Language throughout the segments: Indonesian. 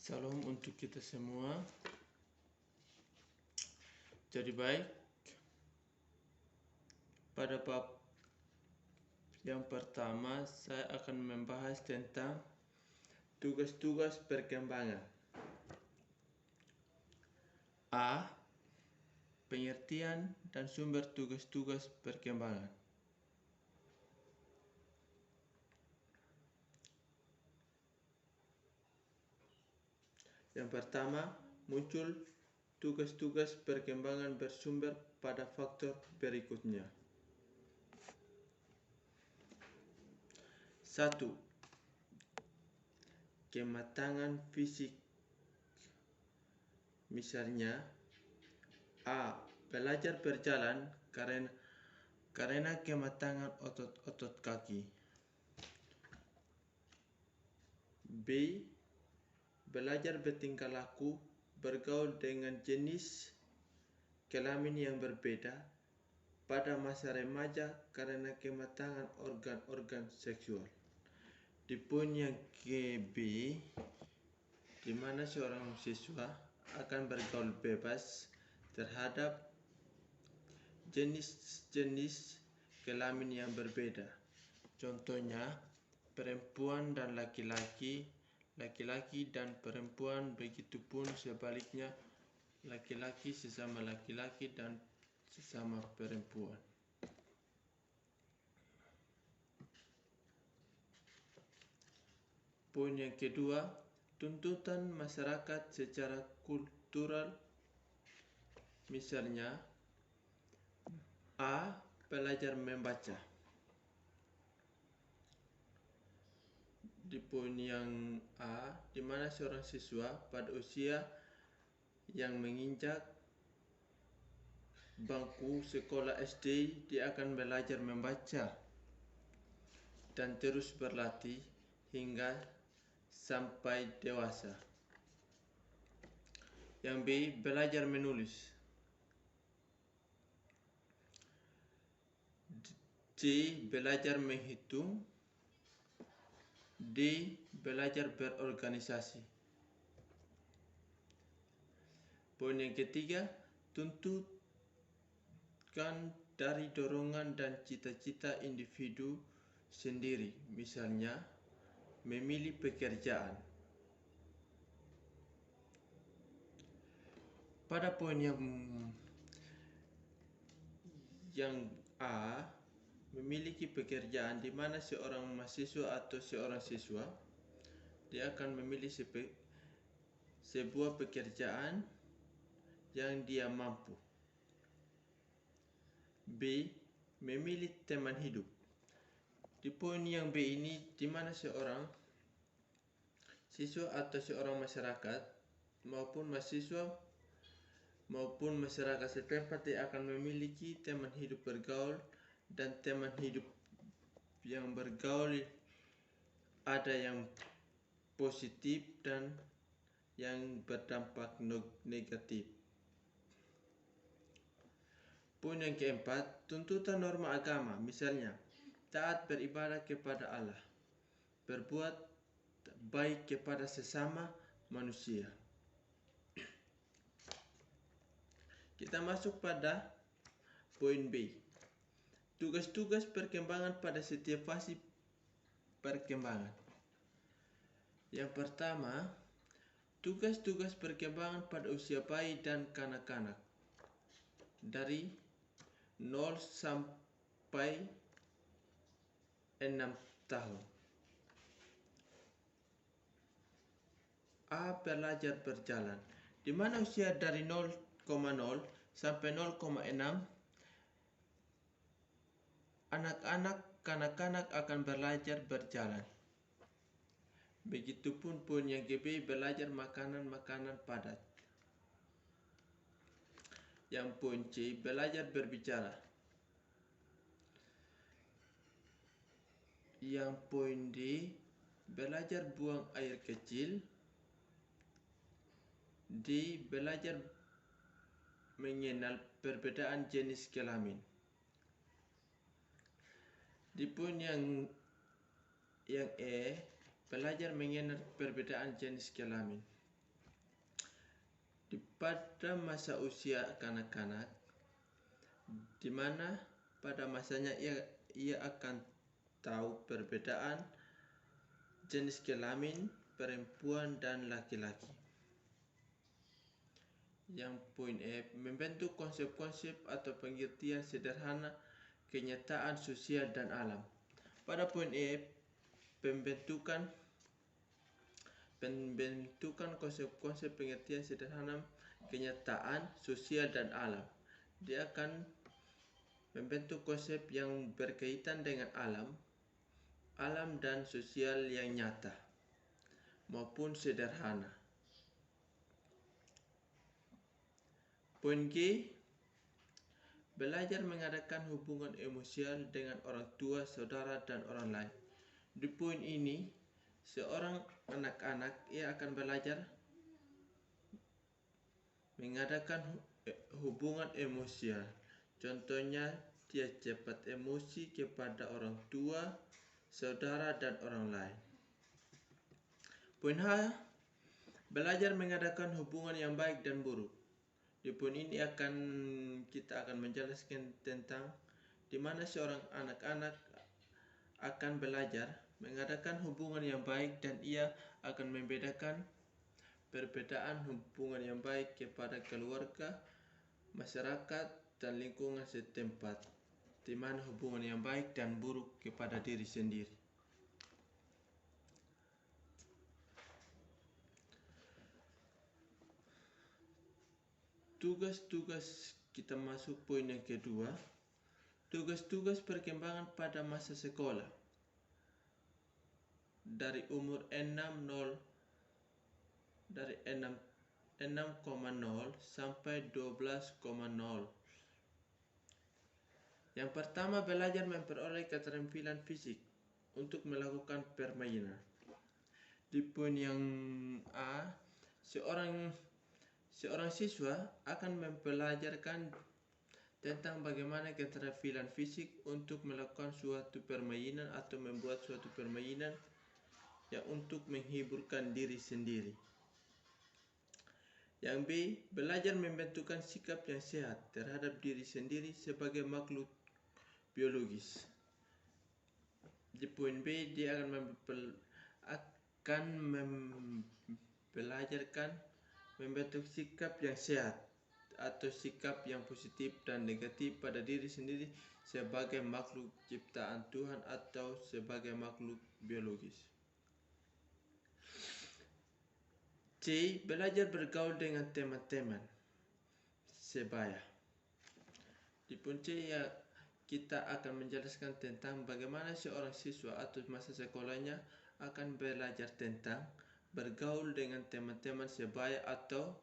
Salam untuk kita semua. Jadi baik, pada bab yang pertama saya akan membahas tentang tugas-tugas perkembangan. A. Pengertian dan sumber tugas-tugas perkembangan. Yang pertama, muncul tugas-tugas perkembangan bersumber pada faktor berikutnya. 1. Kematangan fisik. Misalnya, A. Belajar berjalan karena kematangan otot-otot kaki. B. Belajar bertingkah laku, bergaul dengan jenis kelamin yang berbeda pada masa remaja karena kematangan organ-organ seksual. Di poin yang KB, di mana seorang siswa akan bergaul bebas terhadap jenis-jenis kelamin yang berbeda. Contohnya, perempuan dan laki-laki, laki-laki dan perempuan, begitupun sebaliknya laki-laki sesama laki-laki dan sesama perempuan. Poin yang kedua, tuntutan masyarakat secara kultural. Misalnya, A. Belajar membaca. Di poin yang A, di mana seorang siswa pada usia yang menginjak bangku sekolah SD, dia akan belajar membaca dan terus berlatih hingga sampai dewasa. Yang B. Belajar menulis. C. Belajar menghitung. D. Belajar berorganisasi. Poin yang ketiga, tuntutkan dari dorongan dan cita-cita individu sendiri. Misalnya, memilih pekerjaan. Pada poin yang A, memiliki pekerjaan, di mana seorang mahasiswa atau seorang siswa dia akan memilih sebuah pekerjaan yang dia mampu. B. Memilih teman hidup. Di poin yang B ini, di mana seorang siswa atau seorang masyarakat maupun mahasiswa maupun masyarakat setempat, dia akan memiliki teman hidup bergaul, dan teman hidup yang bergaul ada yang positif dan yang berdampak negatif. Poin yang keempat, tuntutan norma agama. Misalnya, taat beribadah kepada Allah, berbuat baik kepada sesama manusia. Kita masuk pada poin B. Tugas-tugas perkembangan pada setiap fase perkembangan. Yang pertama, tugas-tugas perkembangan pada usia bayi dan kanak-kanak dari 0 sampai 6 tahun. A. Belajar berjalan, di mana usia dari 0,0 sampai 0,6 kanak-kanak akan belajar berjalan. Begitupun poin yang GB, belajar makanan-makanan padat. Yang poin C, belajar berbicara. Yang poin D, belajar buang air kecil. D. Belajar mengenal perbedaan jenis kelamin. Di poin yang E, belajar mengenal perbedaan jenis kelamin. pada masa usia kanak-kanak, di mana pada masanya ia akan tahu perbedaan jenis kelamin perempuan dan laki-laki. Yang poin E, membentuk konsep-konsep atau pengertian sederhana kenyataan sosial dan alam. Pada poin E, pembentukan konsep-konsep pengertian sederhana kenyataan sosial dan alam. Dia akan membentuk konsep yang berkaitan dengan alam dan sosial yang nyata maupun sederhana. Poin G, belajar mengadakan hubungan emosional dengan orang tua, saudara, dan orang lain. Di poin ini, seorang anak-anak ia akan belajar mengadakan hubungan emosional. Contohnya, dia cepat emosi kepada orang tua, saudara, dan orang lain. Poin H, belajar mengadakan hubungan yang baik dan buruk. Di poin ini kita akan menjelaskan tentang di mana seorang anak-anak akan belajar mengadakan hubungan yang baik dan ia akan membedakan perbedaan hubungan yang baik kepada keluarga, masyarakat, dan lingkungan setempat, di mana hubungan yang baik dan buruk kepada diri sendiri. Tugas-tugas, kita masuk poin yang kedua. Tugas-tugas perkembangan pada masa sekolah dari umur 6,0 sampai 12,0. Yang pertama, belajar memperoleh keterampilan fisik untuk melakukan permainan. Di poin yang A, seorang siswa akan mempelajarkan tentang bagaimana keterampilan fisik untuk melakukan suatu permainan atau membuat suatu permainan yang untuk menghiburkan diri sendiri. Yang B, belajar membentukkan sikap yang sehat terhadap diri sendiri sebagai makhluk biologis. Di poin B, dia akan belajarkan membentuk sikap yang sehat atau sikap yang positif dan negatif pada diri sendiri sebagai makhluk ciptaan Tuhan atau sebagai makhluk biologis. C, belajar bergaul dengan teman-teman sebaya. Di poin C, kita akan menjelaskan tentang bagaimana seorang siswa atau masa sekolahnya akan belajar tentang bergaul dengan teman-teman sebaya atau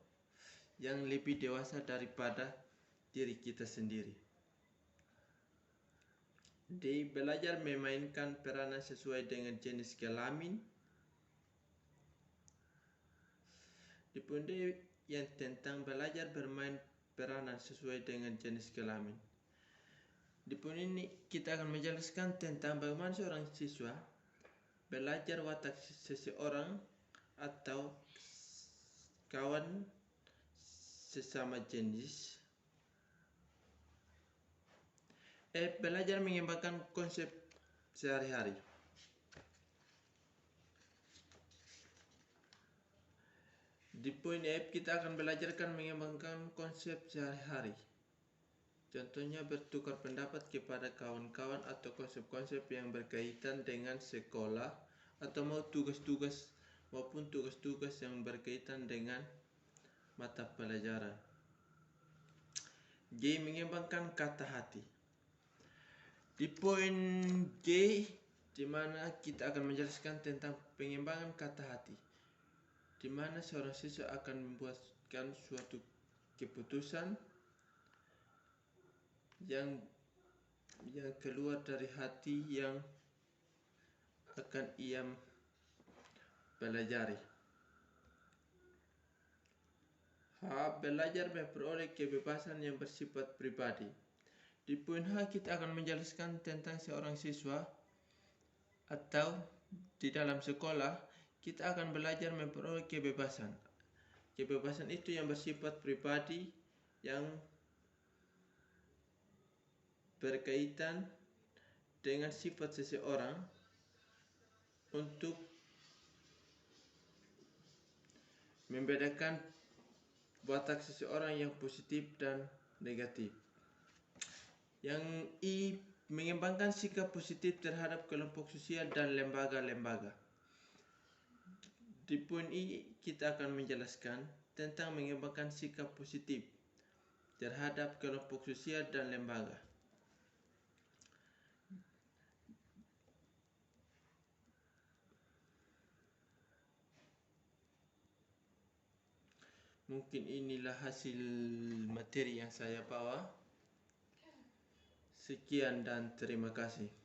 yang lebih dewasa daripada diri kita sendiri. D, belajar memainkan peranan sesuai dengan jenis kelamin. Di poin D, yang tentang belajar bermain peranan sesuai dengan jenis kelamin. Di poin ini kita akan menjelaskan tentang bagaimana seorang siswa belajar watak seseorang atau kawan sesama jenis. Belajar mengembangkan konsep sehari-hari. Di poin F, kita akan belajarkan mengembangkan konsep sehari-hari. Contohnya bertukar pendapat kepada kawan-kawan atau konsep-konsep yang berkaitan dengan sekolah atau tugas-tugas maupun tugas-tugas yang berkaitan dengan mata pelajaran. G, mengembangkan kata hati. Di poin G, di mana kita akan menjelaskan tentang pengembangan kata hati, di mana seorang siswa akan membuatkan suatu keputusan yang keluar dari hati yang akan ia pelajari. H, belajar memperoleh kebebasan yang bersifat pribadi. Di poin H, kita akan menjelaskan tentang seorang siswa atau di dalam sekolah kita akan belajar memperoleh kebebasan. Kebebasan itu yang bersifat pribadi, yang berkaitan dengan sifat seseorang untuk membedakan watak seseorang yang positif dan negatif. Yang mengembangkan sikap positif terhadap kelompok sosial dan lembaga-lembaga. Di poin I kita akan menjelaskan tentang mengembangkan sikap positif terhadap kelompok sosial dan lembaga. Mungkin inilah hasil materi yang saya bawa. Sekian dan terima kasih.